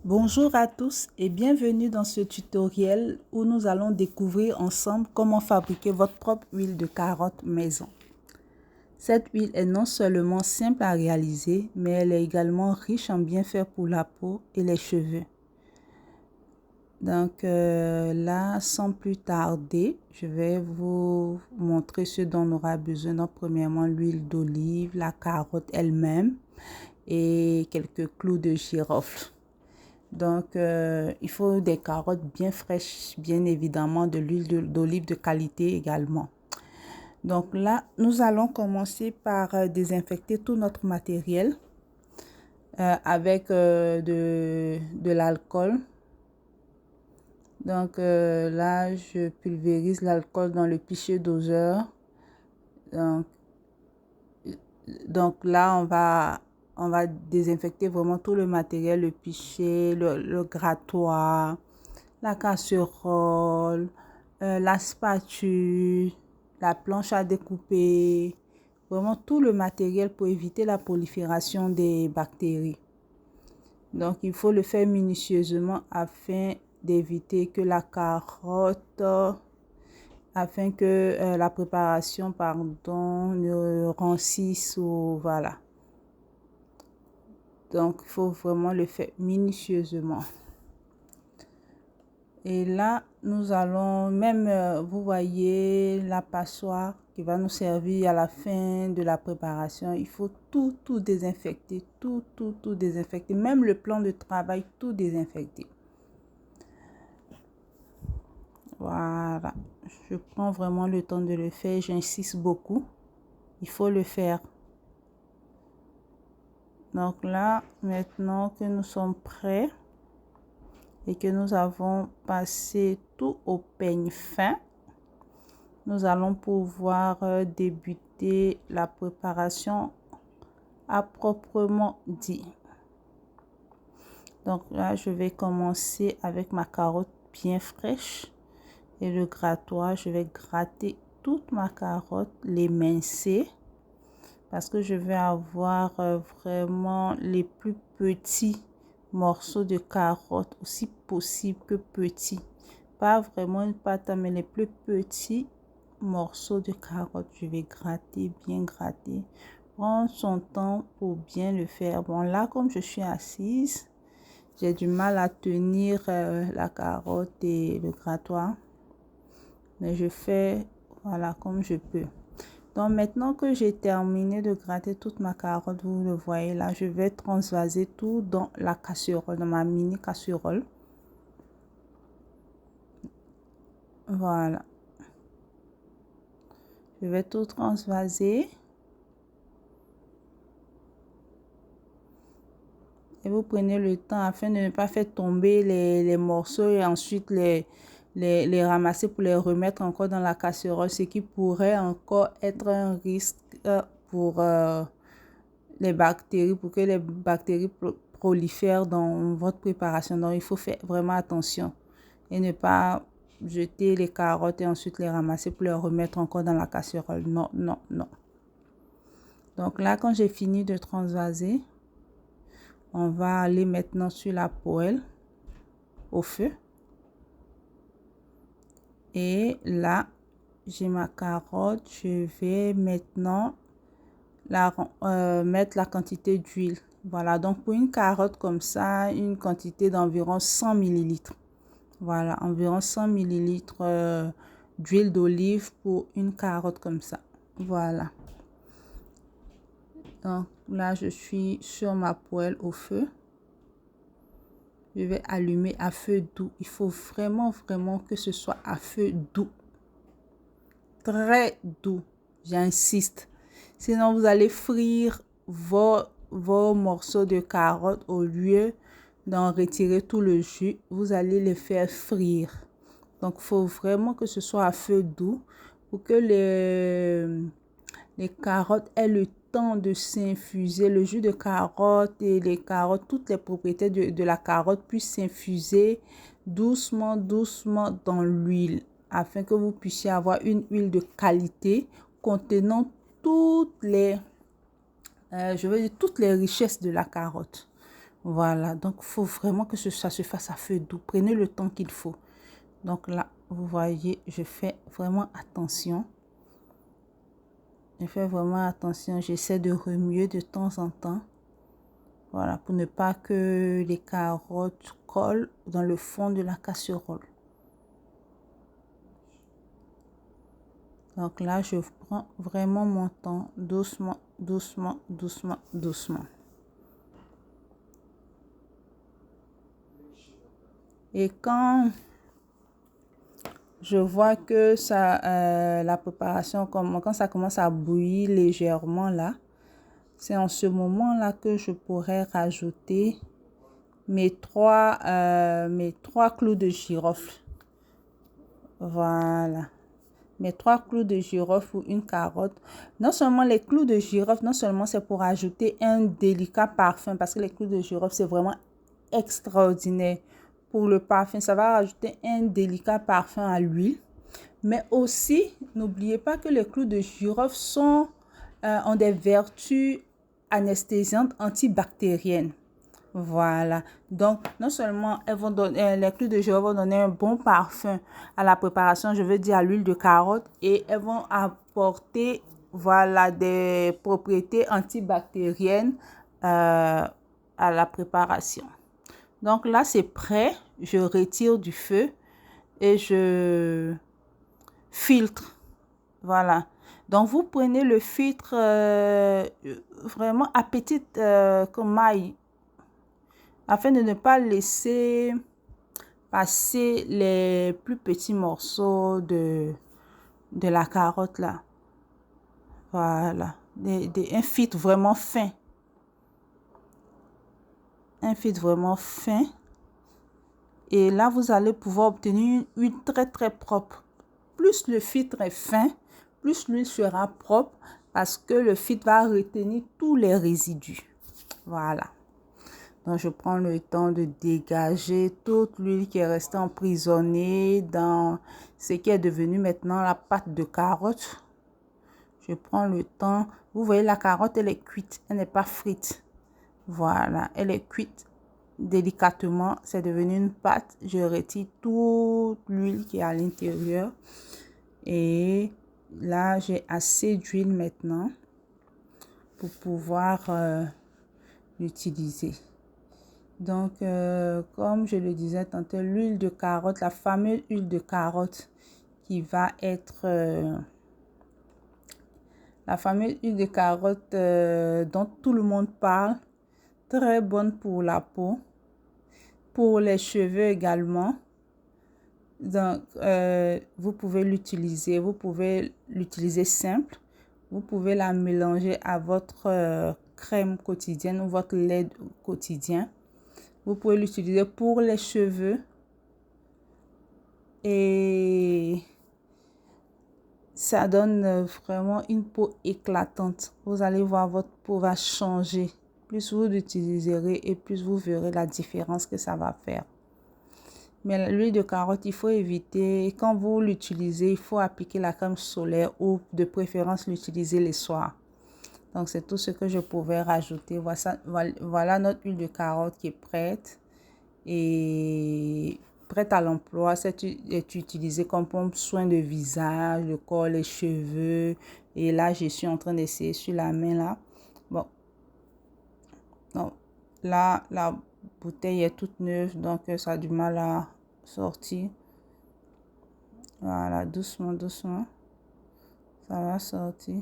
Bonjour à tous et bienvenue dans ce tutoriel où nous allons découvrir ensemble comment fabriquer votre propre huile de carotte maison. Cette huile est non seulement simple à réaliser, mais elle est également riche en bienfaits pour la peau et les cheveux. Donc là, sans plus tarder, je vais vous montrer ce dont on aura besoin. Donc, premièrement, l'huile d'olive, la carotte elle-même et quelques clous de girofle. Donc, il faut des carottes bien fraîches, bien évidemment, de l'huile d'olive de qualité également. Donc là, nous allons commencer par désinfecter tout notre matériel avec de l'alcool. Donc là, je pulvérise l'alcool dans le pichet doseur. Donc là, on va désinfecter vraiment tout le matériel, le pichet, le grattoir, la casserole, la spatule, la planche à découper, vraiment tout le matériel pour éviter la prolifération des bactéries. Donc, il faut le faire minutieusement afin d'éviter que la carotte, afin que la préparation, ne rancisse ou voilà. Donc, il faut vraiment le faire minutieusement. Et là, nous allons même, vous voyez, la passoire qui va nous servir à la fin de la préparation. Il faut tout désinfecter, tout désinfecter. Même le plan de travail, tout désinfecter. Voilà. Je prends vraiment le temps de le faire. J'insiste beaucoup. Il faut le faire. Donc là, maintenant que nous sommes prêts et que nous avons passé tout au peigne fin, nous allons pouvoir débuter la préparation à proprement dit. Donc là, je vais commencer avec ma carotte bien fraîche et le grattoir. Je vais gratter toute ma carotte, l'émincer parce que je vais avoir vraiment les plus petits morceaux de carotte, aussi possible que petits. Pas vraiment une pâte, mais les plus petits morceaux de carotte. Je vais gratter, bien gratter. Prendre son temps pour bien le faire. Bon, là, comme je suis assise, j'ai du mal à tenir la carotte et le grattoir. Mais je fais, voilà, comme je peux. Donc, maintenant que j'ai terminé de gratter toute ma carotte, vous le voyez là, je vais transvaser tout dans la casserole, dans ma mini casserole. Voilà. Je vais tout transvaser. Et vous prenez le temps afin de ne pas faire tomber les morceaux et ensuite les ramasser pour les remettre encore dans la casserole, ce qui pourrait encore être un risque pour les bactéries, pour que les bactéries prolifèrent dans votre préparation. Donc, il faut faire vraiment attention et ne pas jeter les carottes et ensuite les ramasser pour les remettre encore dans la casserole. Non, non, non. Donc là, quand j'ai fini de transvaser, on va aller maintenant sur la poêle au feu. Et là, j'ai ma carotte. Je vais maintenant mettre la quantité d'huile. Voilà, donc pour une carotte comme ça, une quantité d'environ 100 ml. Voilà, environ 100 ml d'huile d'olive pour une carotte comme ça. Voilà. Donc là, je suis sur ma poêle au feu. Je vais allumer à feu doux. Il faut vraiment que ce soit à feu doux. Très doux. J'insiste. Sinon, vous allez frire vos morceaux de carotte au lieu d'en retirer tout le jus. Vous allez les faire frire. Donc, il faut vraiment que ce soit à feu doux pour que les carottes aient le temps de s'infuser. Le jus de carotte et les carottes, toutes les propriétés de la carotte puissent s'infuser doucement dans l'huile afin que vous puissiez avoir une huile de qualité contenant toutes les, toutes les richesses de la carotte. Voilà, donc il faut vraiment que ça se fasse à feu doux. Prenez le temps qu'il faut. Donc là, vous voyez, je fais vraiment attention. Je fais vraiment attention. J'essaie de remuer de temps en temps. Voilà, pour ne pas que les carottes collent dans le fond de la casserole. Donc là, je prends vraiment mon temps, doucement, doucement, doucement, doucement. Et quand je vois que ça, la préparation, quand ça commence à bouillir légèrement là, c'est en ce moment-là que je pourrais rajouter mes trois clous de girofle. Voilà. Mes 3 clous de girofle ou une carotte. Non seulement les clous de girofle, non seulement c'est pour ajouter un délicat parfum, parce que les clous de girofle, c'est vraiment extraordinaire pour le parfum. Ça va rajouter un délicat parfum à l'huile. Mais aussi, n'oubliez pas que les clous de girofle ont des vertus anesthésiantes antibactériennes. Voilà. Donc, non seulement elles vont donner, les clous de girofle vont donner un bon parfum à la préparation, je veux dire à l'huile de carotte, et elles vont apporter, voilà, des propriétés antibactériennes à la préparation. Donc là, c'est prêt. Je retire du feu et je filtre. Voilà. Donc, vous prenez le filtre vraiment à petite maille afin de ne pas laisser passer les plus petits morceaux de la carotte là. Voilà. Un filtre vraiment fin. Un filtre vraiment fin. Et là, vous allez pouvoir obtenir une huile très très propre. Plus le filtre est fin, plus l'huile sera propre parce que le filtre va retenir tous les résidus. Voilà. Donc, je prends le temps de dégager toute l'huile qui est restée emprisonnée dans ce qui est devenu maintenant la pâte de carotte. Je prends le temps. Vous voyez, la carotte, elle est cuite. Elle n'est pas frite. Voilà, elle est cuite délicatement. C'est devenu une pâte. Je retire toute l'huile qui est à l'intérieur. Et là, j'ai assez d'huile maintenant pour pouvoir l'utiliser. Donc, comme je le disais tantôt, l'huile de carotte, la fameuse huile de carotte qui va être... la fameuse huile de carotte dont tout le monde parle, très bonne pour la peau, pour les cheveux également. Donc, vous pouvez l'utiliser simple. Vous pouvez la mélanger à votre crème quotidienne ou votre lait quotidien. Vous pouvez l'utiliser pour les cheveux. Et ça donne vraiment une peau éclatante. Vous allez voir, votre peau va changer. Plus vous l'utiliserez et plus vous verrez la différence que ça va faire. Mais l'huile de carotte, il faut éviter. Quand vous l'utilisez, il faut appliquer la crème solaire ou de préférence l'utiliser le soir. Donc, c'est tout ce que je pouvais rajouter. Voilà notre huile de carotte qui est prête. Et prête à l'emploi. C'est utilisé comme soin de visage, le corps, les cheveux. Et là, je suis en train d'essayer sur la main là. Bon. Donc, là, la bouteille est toute neuve, donc ça a du mal à sortir. Voilà, doucement, doucement. Ça va sortir.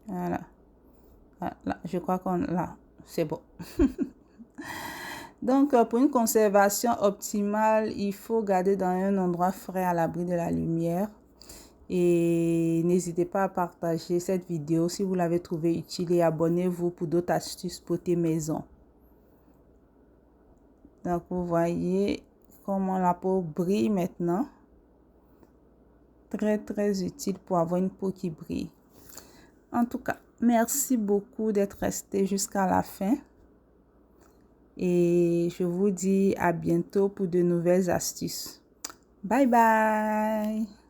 Voilà. Là, je crois qu'on... Là, c'est bon. Donc, pour une conservation optimale, il faut garder dans un endroit frais à l'abri de la lumière. Et n'hésitez pas à partager cette vidéo si vous l'avez trouvée utile et abonnez-vous pour d'autres astuces beauté maison. Donc, vous voyez comment la peau brille maintenant. Très, très utile pour avoir une peau qui brille. En tout cas, merci beaucoup d'être resté jusqu'à la fin. Et je vous dis à bientôt pour de nouvelles astuces. Bye bye!